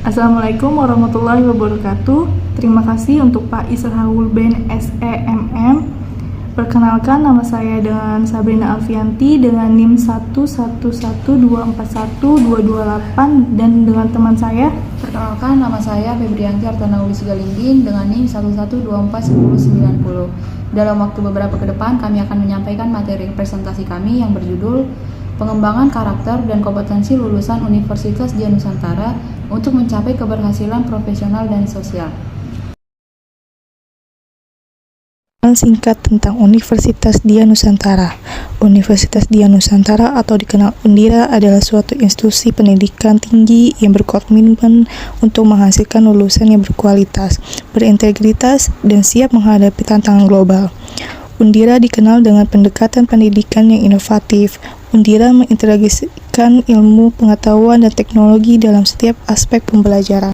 Assalamualaikum warahmatullahi wabarakatuh. Terima kasih untuk Pak Israhul Ben SEMM. Perkenalkan, nama saya dengan Sabrina Alfianti dengan NIM 11124124128 dan dengan teman saya. Perkenalkan, nama saya Febrianti Artanauli Sigalinding dengan NIM 112410990. Dalam waktu beberapa ke depan, kami akan menyampaikan materi presentasi kami yang berjudul Pengembangan Karakter dan Kompetensi Lulusan Universitas Dian Nusantara untuk mencapai keberhasilan profesional dan sosial. Singkat tentang Universitas Dian Nusantara. Universitas Dian Nusantara atau dikenal Undira adalah suatu institusi pendidikan tinggi yang berkomitmen untuk menghasilkan lulusan yang berkualitas, berintegritas, dan siap menghadapi tantangan global. Undira dikenal dengan pendekatan pendidikan yang inovatif. Undira mengintegrasikan ilmu, pengetahuan, dan teknologi dalam setiap aspek pembelajaran.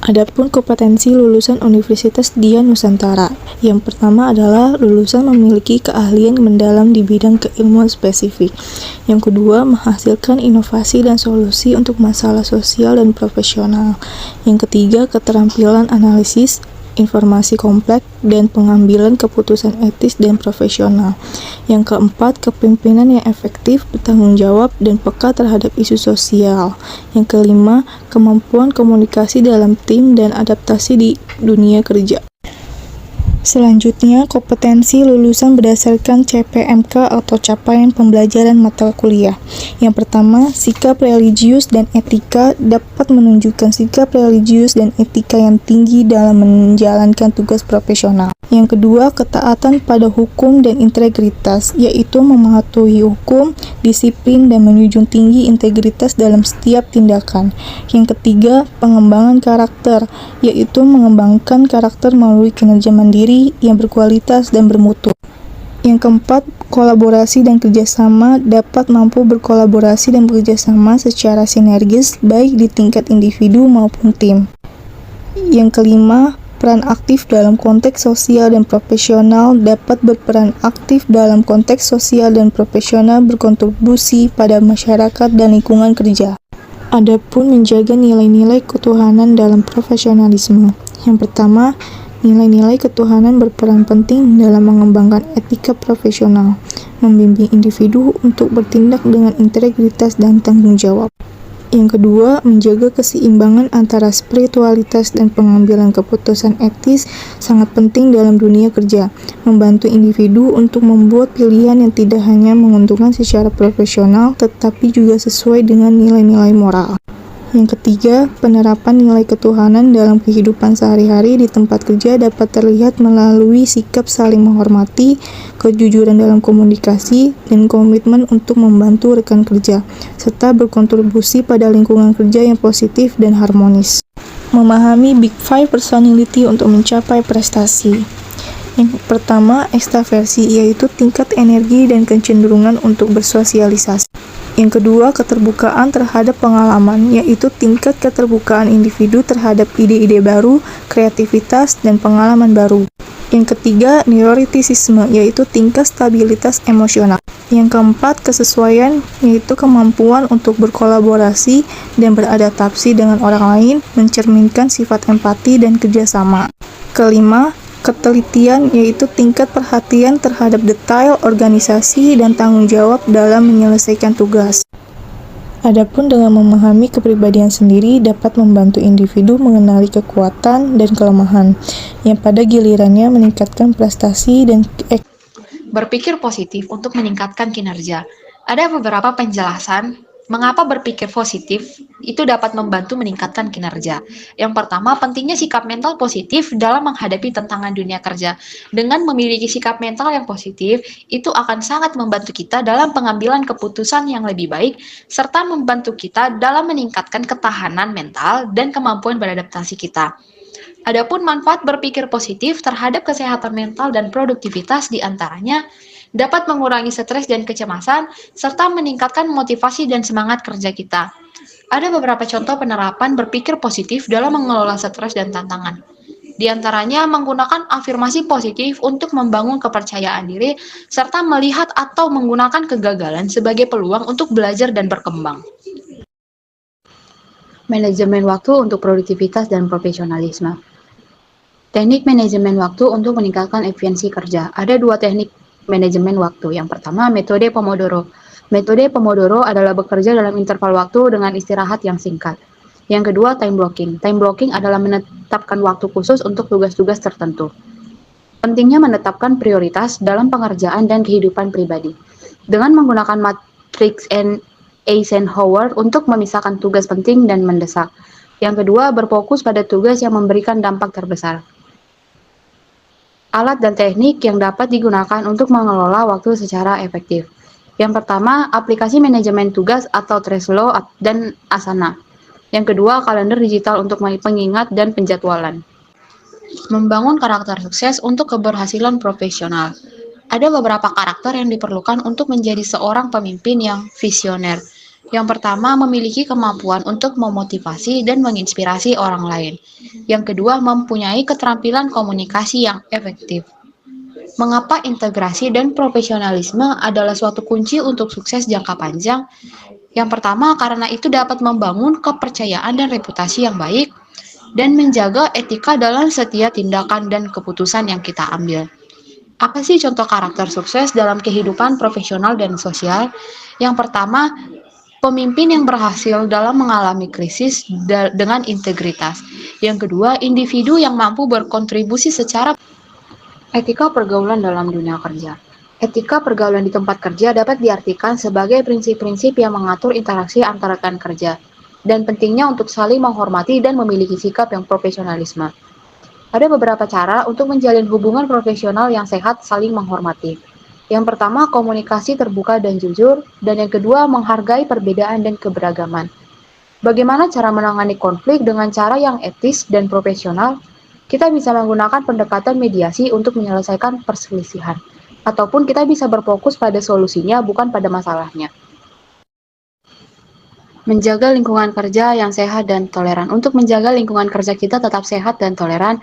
Adapun kompetensi lulusan Universitas Dian Nusantara. Yang pertama adalah lulusan memiliki keahlian mendalam di bidang keilmuan spesifik. Yang kedua, menghasilkan inovasi dan solusi untuk masalah sosial dan profesional. Yang ketiga, keterampilan analisis informasi kompleks dan pengambilan keputusan etis dan profesional. Yang keempat, kepemimpinan yang efektif, bertanggung jawab, dan peka terhadap isu sosial. Yang kelima, kemampuan komunikasi dalam tim dan adaptasi di dunia kerja. Selanjutnya, kompetensi lulusan berdasarkan CPMK atau capaian pembelajaran mata kuliah. Yang pertama, sikap religius dan etika dapat menunjukkan sikap religius dan etika yang tinggi dalam menjalankan tugas profesional. Yang kedua, ketaatan pada hukum dan integritas, yaitu mematuhi hukum, disiplin, dan menjunjung tinggi integritas dalam setiap tindakan. Yang ketiga, pengembangan karakter, yaitu mengembangkan karakter melalui kinerja mandiri yang berkualitas dan bermutu. Yang keempat, kolaborasi dan kerjasama, dapat mampu berkolaborasi dan bekerjasama secara sinergis baik di tingkat individu maupun tim. Yang kelima, peran aktif dalam konteks sosial dan profesional, dapat berperan aktif dalam konteks sosial dan profesional, berkontribusi pada masyarakat dan lingkungan kerja. Adapun menjaga nilai-nilai ketuhanan dalam profesionalisme. Yang pertama, nilai-nilai ketuhanan berperan penting dalam mengembangkan etika profesional, membimbing individu untuk bertindak dengan integritas dan tanggung jawab. Yang kedua, menjaga keseimbangan antara spiritualitas dan pengambilan keputusan etis sangat penting dalam dunia kerja, membantu individu untuk membuat pilihan yang tidak hanya menguntungkan secara profesional, tetapi juga sesuai dengan nilai-nilai moral. Yang ketiga, penerapan nilai ketuhanan dalam kehidupan sehari-hari di tempat kerja dapat terlihat melalui sikap saling menghormati, kejujuran dalam komunikasi, dan komitmen untuk membantu rekan kerja, serta berkontribusi pada lingkungan kerja yang positif dan harmonis. Memahami Big Five Personality untuk mencapai prestasi. Yang pertama, ekstraversi, yaitu tingkat energi dan kecenderungan untuk bersosialisasi. Yang kedua, keterbukaan terhadap pengalaman, yaitu tingkat keterbukaan individu terhadap ide-ide baru, kreativitas, dan pengalaman baru. Yang ketiga, neuroticisme, yaitu tingkat stabilitas emosional. Yang keempat, kesesuaian, yaitu kemampuan untuk berkolaborasi dan beradaptasi dengan orang lain, mencerminkan sifat empati dan kerjasama. Kelima, ketelitian, yaitu tingkat perhatian terhadap detail organisasi dan tanggung jawab dalam menyelesaikan tugas. Adapun dengan memahami kepribadian sendiri dapat membantu individu mengenali kekuatan dan kelemahan, yang pada gilirannya meningkatkan prestasi dan Berpikir positif untuk meningkatkan kinerja. Ada beberapa penjelasan mengapa berpikir positif itu dapat membantu meningkatkan kinerja. Yang pertama, pentingnya sikap mental positif dalam menghadapi tantangan dunia kerja. Dengan memiliki sikap mental yang positif, itu akan sangat membantu kita dalam pengambilan keputusan yang lebih baik, serta membantu kita dalam meningkatkan ketahanan mental dan kemampuan beradaptasi kita. Adapun manfaat berpikir positif terhadap kesehatan mental dan produktivitas diantaranya dapat mengurangi stres dan kecemasan, serta meningkatkan motivasi dan semangat kerja kita. Ada beberapa contoh penerapan berpikir positif dalam mengelola stres dan tantangan. Di antaranya menggunakan afirmasi positif untuk membangun kepercayaan diri, serta melihat atau menggunakan kegagalan sebagai peluang untuk belajar dan berkembang. Manajemen waktu untuk produktivitas dan profesionalisme. Teknik manajemen waktu untuk meningkatkan efisiensi kerja. Ada dua teknik manajemen waktu. Yang pertama, metode Pomodoro. Metode Pomodoro adalah bekerja dalam interval waktu dengan istirahat yang singkat. Yang kedua, time blocking. Time blocking adalah menetapkan waktu khusus untuk tugas-tugas tertentu. Pentingnya menetapkan prioritas dalam pengerjaan dan kehidupan pribadi. Dengan menggunakan matriks Eisenhower untuk memisahkan tugas penting dan mendesak. Yang kedua, berfokus pada tugas yang memberikan dampak terbesar. Alat dan teknik yang dapat digunakan untuk mengelola waktu secara efektif. Yang pertama, aplikasi manajemen tugas atau Trello dan Asana. Yang kedua, kalender digital untuk pengingat dan penjadwalan. Membangun karakter sukses untuk keberhasilan profesional. Ada beberapa karakter yang diperlukan untuk menjadi seorang pemimpin yang visioner. Yang pertama, memiliki kemampuan untuk memotivasi dan menginspirasi orang lain. Yang kedua, mempunyai keterampilan komunikasi yang efektif. Mengapa integrasi dan profesionalisme adalah suatu kunci untuk sukses jangka panjang? Yang pertama, karena itu dapat membangun kepercayaan dan reputasi yang baik, dan menjaga etika dalam setiap tindakan dan keputusan yang kita ambil. Apa sih contoh karakter sukses dalam kehidupan profesional dan sosial? Yang pertama, pemimpin yang berhasil dalam mengalami krisis dengan integritas. Yang kedua, individu yang mampu berkontribusi secara etika pergaulan dalam dunia kerja. Etika pergaulan di tempat kerja dapat diartikan sebagai prinsip-prinsip yang mengatur interaksi antara rekan kerja dan pentingnya untuk saling menghormati dan memiliki sikap yang profesionalisme. Ada beberapa cara untuk menjalin hubungan profesional yang sehat saling menghormati. Yang pertama, komunikasi terbuka dan jujur, dan yang kedua, menghargai perbedaan dan keberagaman. Bagaimana cara menangani konflik dengan cara yang etis dan profesional? Kita bisa menggunakan pendekatan mediasi untuk menyelesaikan perselisihan, ataupun kita bisa berfokus pada solusinya bukan pada masalahnya. Menjaga lingkungan kerja yang sehat dan toleran. Untuk menjaga lingkungan kerja kita tetap sehat dan toleran,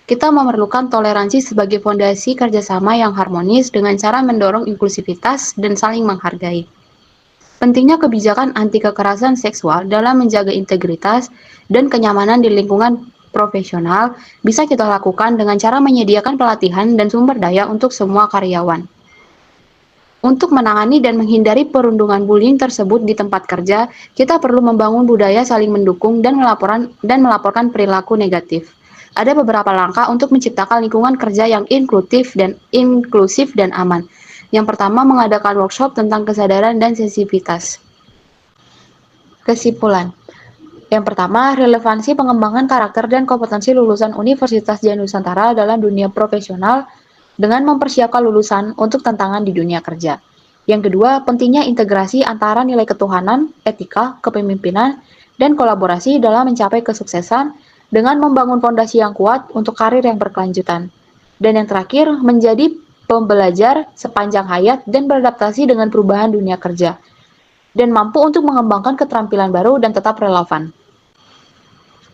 kita memerlukan toleransi sebagai fondasi kerjasama yang harmonis dengan cara mendorong inklusivitas dan saling menghargai. Pentingnya kebijakan anti kekerasan seksual dalam menjaga integritas dan kenyamanan di lingkungan profesional bisa kita lakukan dengan cara menyediakan pelatihan dan sumber daya untuk semua karyawan. Untuk menangani dan menghindari perundungan bullying tersebut di tempat kerja, kita perlu membangun budaya saling mendukung dan melaporkan perilaku negatif. Ada beberapa langkah untuk menciptakan lingkungan kerja yang inklusif dan aman. Yang pertama, mengadakan workshop tentang kesadaran dan sensitivitas. Kesimpulan. Yang pertama, relevansi pengembangan karakter dan kompetensi lulusan Universitas Dian Nusantara dalam dunia profesional dengan mempersiapkan lulusan untuk tantangan di dunia kerja. Yang kedua, pentingnya integrasi antara nilai ketuhanan, etika, kepemimpinan, dan kolaborasi dalam mencapai kesuksesan dengan membangun fondasi yang kuat untuk karir yang berkelanjutan. Dan yang terakhir, menjadi pembelajar sepanjang hayat dan beradaptasi dengan perubahan dunia kerja, dan mampu untuk mengembangkan keterampilan baru dan tetap relevan.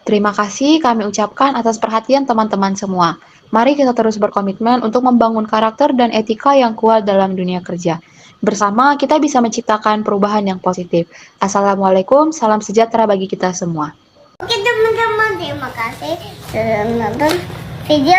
Terima kasih kami ucapkan atas perhatian teman-teman semua. Mari kita terus berkomitmen untuk membangun karakter dan etika yang kuat dalam dunia kerja. Bersama kita bisa menciptakan perubahan yang positif. Assalamualaikum, salam sejahtera bagi kita semua. Oke teman-teman, terima kasih sudah menonton video